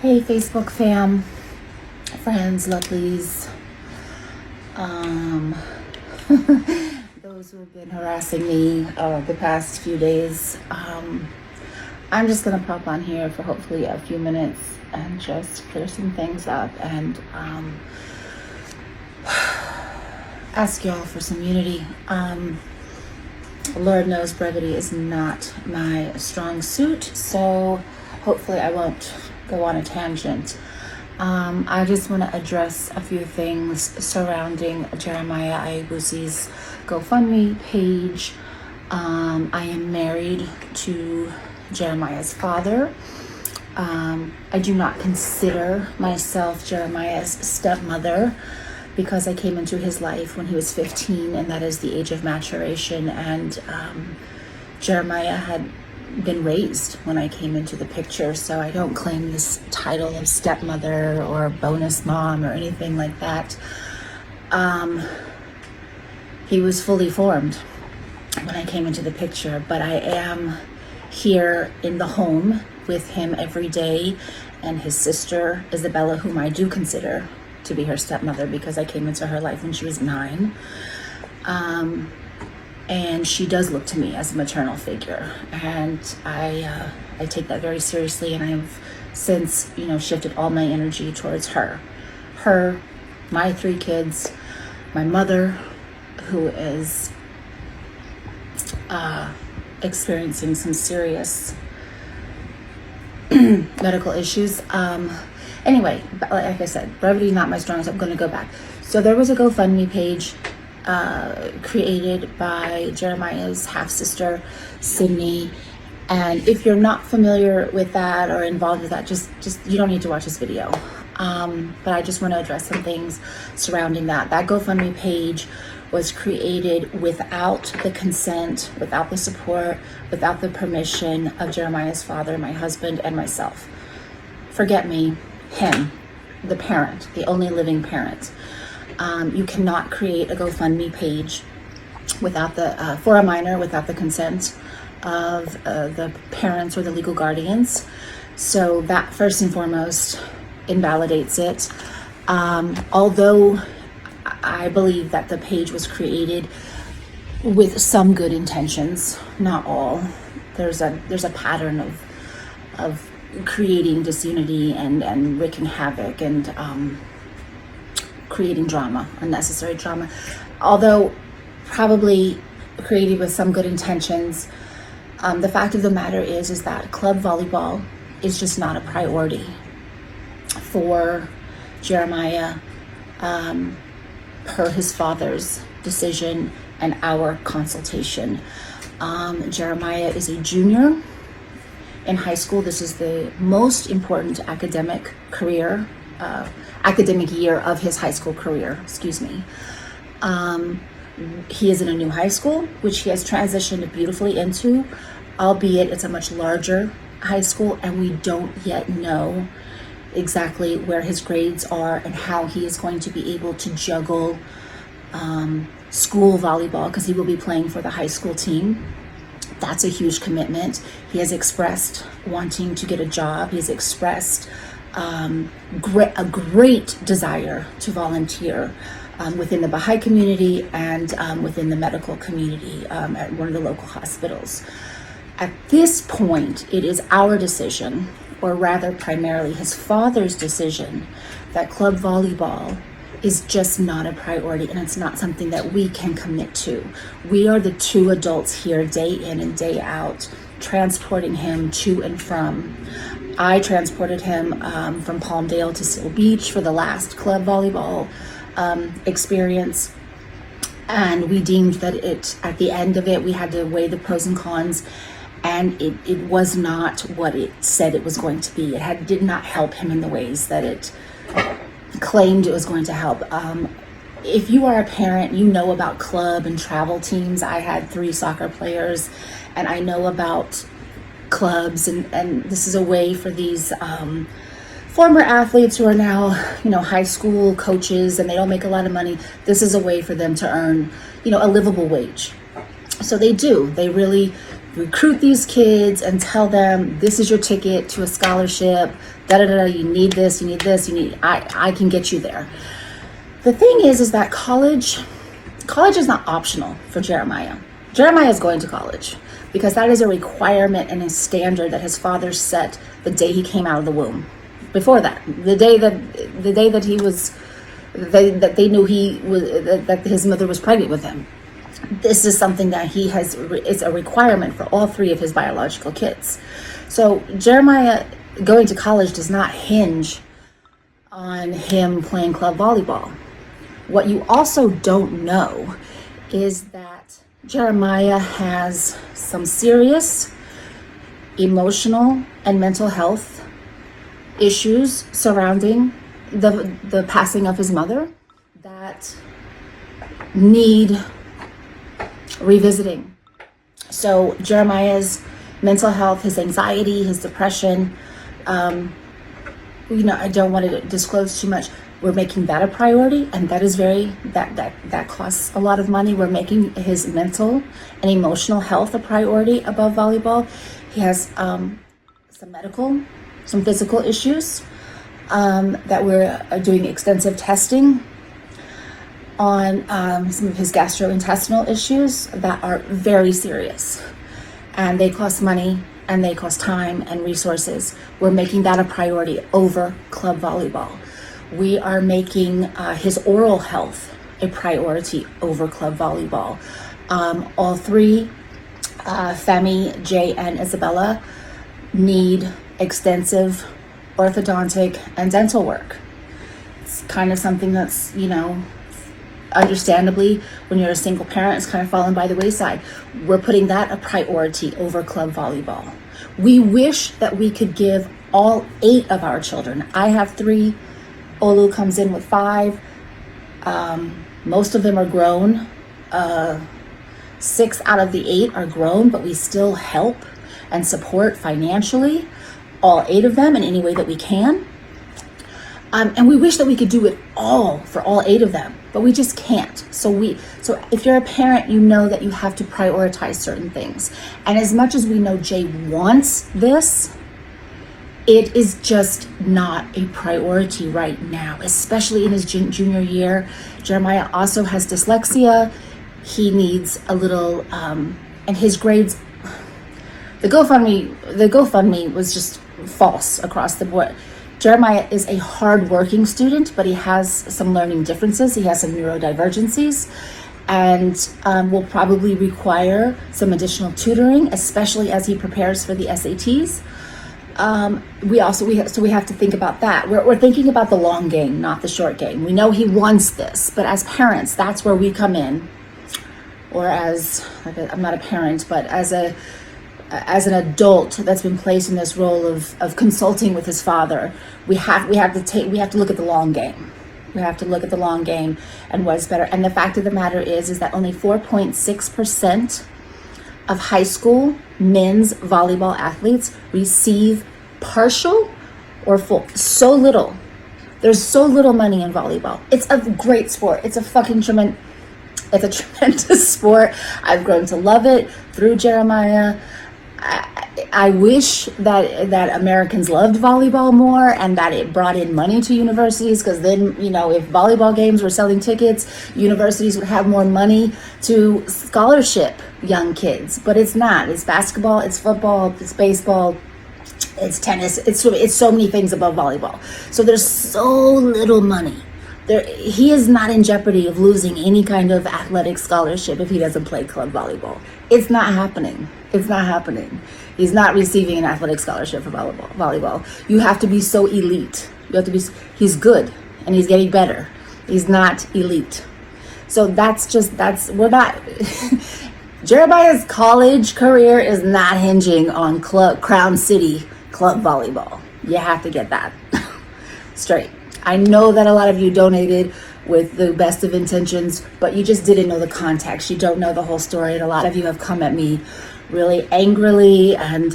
Hey Facebook fam, friends, lovelies, those who have been harassing me the past few days. I'm just gonna pop on here for hopefully a few minutes and just clear some things up and ask y'all for some unity. Lord knows brevity is not my strong suit, so hopefully I won't go on a tangent. I just want to address a few things surrounding Jeremiah Ayabusi's GoFundMe page. I am married to Jeremiah's father. I do not consider myself Jeremiah's stepmother because I came into his life when he was 15, and that is the age of maturation. And Jeremiah had been raised when I came into the picture, so I don't claim this title of stepmother or bonus mom or anything like that. He was fully formed when I came into the picture, but I am here in the home with him every day, and his sister Isabella, whom I do consider to be her stepmother because I came into her life when she was 9. And she does look to me as a maternal figure, and I take that very seriously, and I have since, shifted all my energy towards her, my 3 kids, my mother, who is experiencing some serious medical issues. Anyway, like I said, brevity is not my strongest. I'm going to go back. So there was a GoFundMe page created by Jeremiah's half-sister, Sydney. And if you're not familiar with that or involved with that, just you don't need to watch this video. But I just want to address some things surrounding that. That GoFundMe page was created without the consent, without the support, without the permission of Jeremiah's father, my husband, and myself. Forget me, him, the parent, the only living parent. You cannot create a GoFundMe page without for a minor without the consent of the parents or the legal guardians. So that first and foremost invalidates it. Although I believe that the page was created with some good intentions, not all. There's a pattern of creating disunity and wreaking havoc and creating drama, unnecessary drama. Although probably created with some good intentions, the fact of the matter is that club volleyball is just not a priority for Jeremiah, per his father's decision and our consultation. Jeremiah is a junior in high school. This is the most important academic year of his high school career, He is in a new high school, which he has transitioned beautifully into, albeit it's a much larger high school, and we don't yet know exactly where his grades are and how he is going to be able to juggle school volleyball, because he will be playing for the high school team. That's a huge commitment. He has expressed wanting to get a job. He has expressed a great desire to volunteer within the Baha'i community and within the medical community at one of the local hospitals. At this point, it is our decision, or rather primarily his father's decision, that club volleyball is just not a priority, and it's not something that we can commit to. We are the 2 adults here day in and day out, transporting him to and from. I transported him from Palmdale to Seal Beach for the last club volleyball experience, and we deemed that at the end of it, we had to weigh the pros and cons, and it was not what it said it was going to be. It did not help him in the ways that it claimed it was going to help. If you are a parent, you know about club and travel teams. I had 3 soccer players, and I know about clubs, and this is a way for these former athletes who are now, high school coaches, and they don't make a lot of money. This is a way for them to earn, a livable wage. So they really recruit these kids and tell them this is your ticket to a scholarship, you need this, I can get you there. The thing is that college is not optional for Jeremiah. Jeremiah is going to college because that is a requirement and a standard that his father set the day he came out of the womb. Before that, the day that he was, that they knew that his mother was pregnant with him. This is something that he has, it's a requirement for all three of his biological kids. So Jeremiah going to college does not hinge on him playing club volleyball. What you also don't know is that Jeremiah has some serious emotional and mental health issues surrounding the passing of his mother that need revisiting. So Jeremiah's mental health, his anxiety, his depression, I don't want to disclose too much. We're making that a priority, and that is that costs a lot of money. We're making his mental and emotional health a priority above volleyball. He has some physical issues that we're doing extensive testing on, some of his gastrointestinal issues that are very serious, and they cost money and they cost time and resources. We're making that a priority over club volleyball. We are making his oral health a priority over club volleyball. All three, Femi, Jay, and Isabella, need extensive orthodontic and dental work. It's kind of something that's, understandably, when you're a single parent, it's kind of fallen by the wayside. We're putting that a priority over club volleyball. We wish that we could give all 8 of our children. I have 3. Olu comes in with 5. Most of them are grown. 6 out of the 8 are grown, but we still help and support financially all 8 of them in any way that we can. And we wish that we could do it all for all 8 of them, but we just can't. So if you're a parent, you know that you have to prioritize certain things. And as much as we know Jay wants this, it is just not a priority right now, especially in his junior year. Jeremiah also has dyslexia. He needs a little, and his grades, the GoFundMe was just false across the board. Jeremiah is a hard-working student, but he has some learning differences. He has some neurodivergencies, and will probably require some additional tutoring, especially as he prepares for the SATs. We have to think about that. We're thinking about the long game, not the short game. We know he wants this, but as parents, that's where we come in. Or I'm not a parent, but as an adult that's been placed in this role of consulting with his father, we have to look at the long game. We have to look at the long game and what's better. And the fact of the matter is that only 4.6% of high school men's volleyball athletes receive partial or full. So little. There's so little money in volleyball. It's a great sport. It's a tremendous sport. I've grown to love it through Jeremiah. I wish that Americans loved volleyball more and that it brought in money to universities, because then, if volleyball games were selling tickets, universities would have more money to scholarship young kids. But it's not. It's basketball, it's football, it's baseball, it's tennis, it's so many things above volleyball. So there's so little money. He is not in jeopardy of losing any kind of athletic scholarship if he doesn't play club volleyball. It's not happening. It's not happening. He's not receiving an athletic scholarship for volleyball. You have to be so elite. He's good and he's getting better. He's not elite. So we're not, Jeremiah's college career is not hinging on Crown City club volleyball. You have to get that straight. I know that a lot of you donated with the best of intentions, but you just didn't know the context. You don't know the whole story. And a lot of you have come at me really angrily and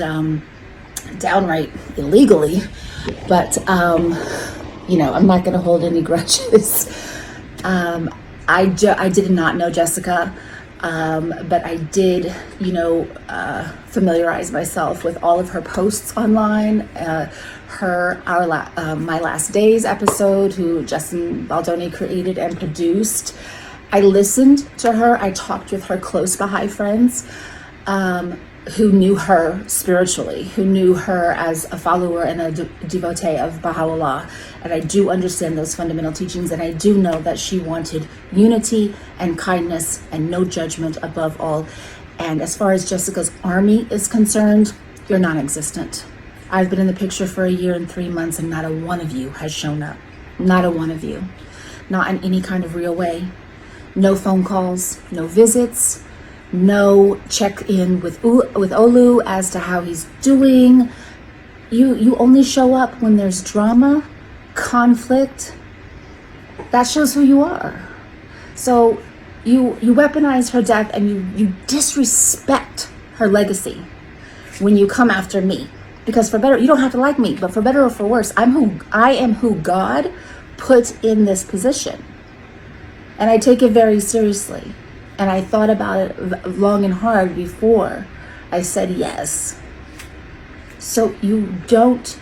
downright illegally. But, I'm not going to hold any grudges. I did not know Jessica. But I did, familiarize myself with all of her posts online. My Last Days episode, who Justin Baldoni created and produced. I listened to her. I talked with her close Baha'i friends who knew her spiritually, who knew her as a follower and a devotee of Baha'u'llah. And I do understand those fundamental teachings, and I do know that she wanted unity and kindness and no judgment above all. And as far as Jessica's army is concerned, you're non-existent. I've been in the picture for 1 year and 3 months, and not a one of you has shown up. Not a one of you. Not in any kind of real way. No phone calls, no visits, no check-in with Olu as to how he's doing. You only show up when there's drama, conflict. That shows who you are. So you weaponize her death, and you disrespect her legacy when you come after me. Because for better, you don't have to like me, but for better or for worse, I am who God put in this position. And I take it very seriously. And I thought about it long and hard before I said yes. So you don't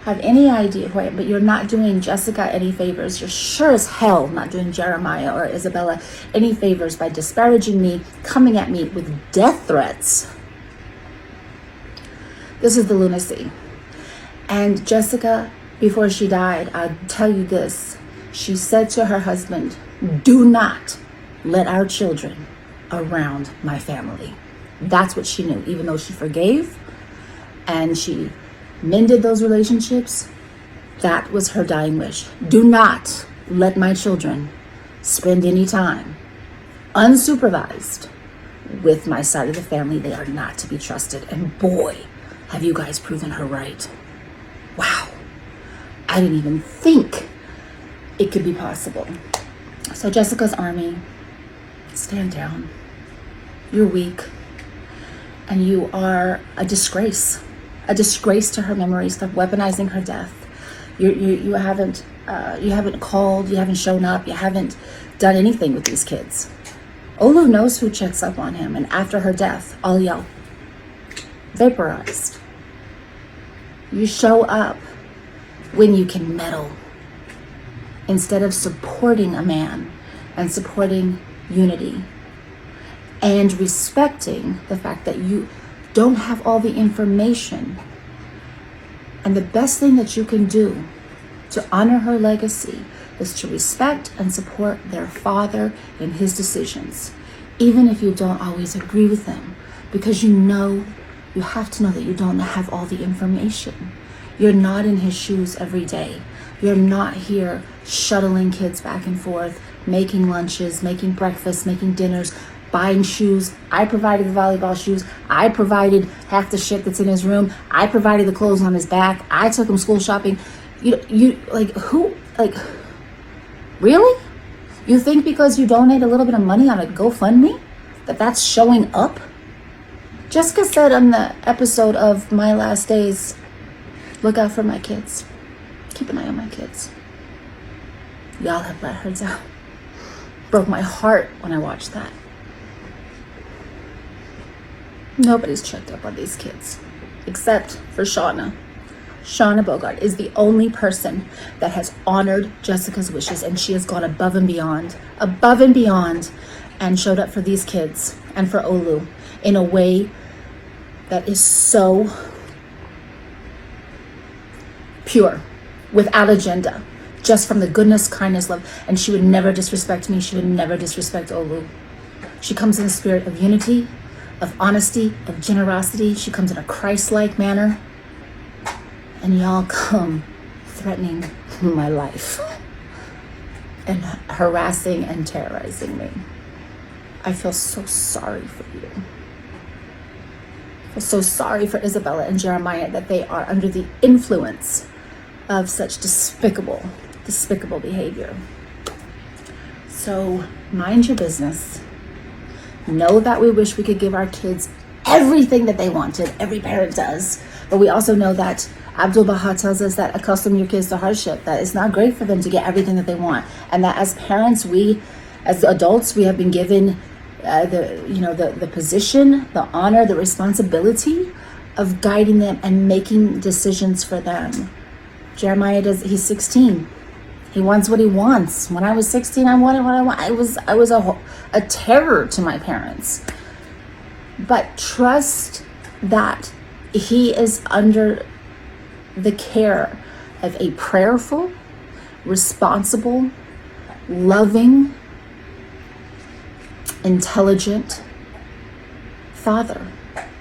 have any idea who I am, but you're not doing Jessica any favors. You're sure as hell not doing Jeremiah or Isabella any favors by disparaging me, coming at me with death threats. This is the lunacy. And Jessica, before she died, I'll tell you this. She said to her husband, "Do not let our children around my family." That's what she knew, even though she forgave and she mended those relationships. That was her dying wish. Do not let my children spend any time unsupervised with my side of the family. They are not to be trusted. And boy, have you guys proven her right. Wow. I didn't even think it could be possible. So Jessica's army, stand down. You're weak. And you are a disgrace to her memory. Stop weaponizing her death. You haven't called, you haven't shown up, you haven't done anything with these kids. Olu knows who checks up on him, and after her death, all y'all vaporized. You show up when you can meddle instead of supporting a man and supporting unity and respecting the fact that you don't have all the information. And the best thing that you can do to honor her legacy is to respect and support their father in his decisions, even if you don't always agree with them, because you have to know that you don't have all the information. You're not in his shoes every day. You're not here shuttling kids back and forth, making lunches, making breakfast, making dinners, buying shoes. I provided the volleyball shoes. I provided half the shit that's in his room. I provided the clothes on his back. I took him school shopping. Really? You think because you donate a little bit of money on a GoFundMe that's showing up? Jessica said on the episode of My Last Days, look out for my kids. Keep an eye on my kids. Y'all have let her down. Broke my heart when I watched that. Nobody's checked up on these kids except for Shauna. Shauna Bogart is the only person that has honored Jessica's wishes, and she has gone above and beyond, and showed up for these kids and for Olu in a way that is so pure, without agenda, just from the goodness, kindness, love. And she would never disrespect me. She would never disrespect Olu. She comes in a spirit of unity, of honesty, of generosity. She comes in a Christ-like manner. And y'all come threatening my life and harassing and terrorizing me. I feel so sorry for you. I feel so sorry for Isabella and Jeremiah that they are under the influence of such despicable behavior. So mind your business. Know that we wish we could give our kids everything that they wanted. Every parent does. But we also know that Abdul Baha tells us that accustom your kids to hardship, that it's not great for them to get everything that they want. And that as parents, as adults, we have been given the position, the honor, the responsibility of guiding them and making decisions for them. Jeremiah he's 16. He wants what he wants. When I was 16, I wanted what I want. I was a terror to my parents. But trust that he is under the care of a prayerful, responsible, loving, intelligent father.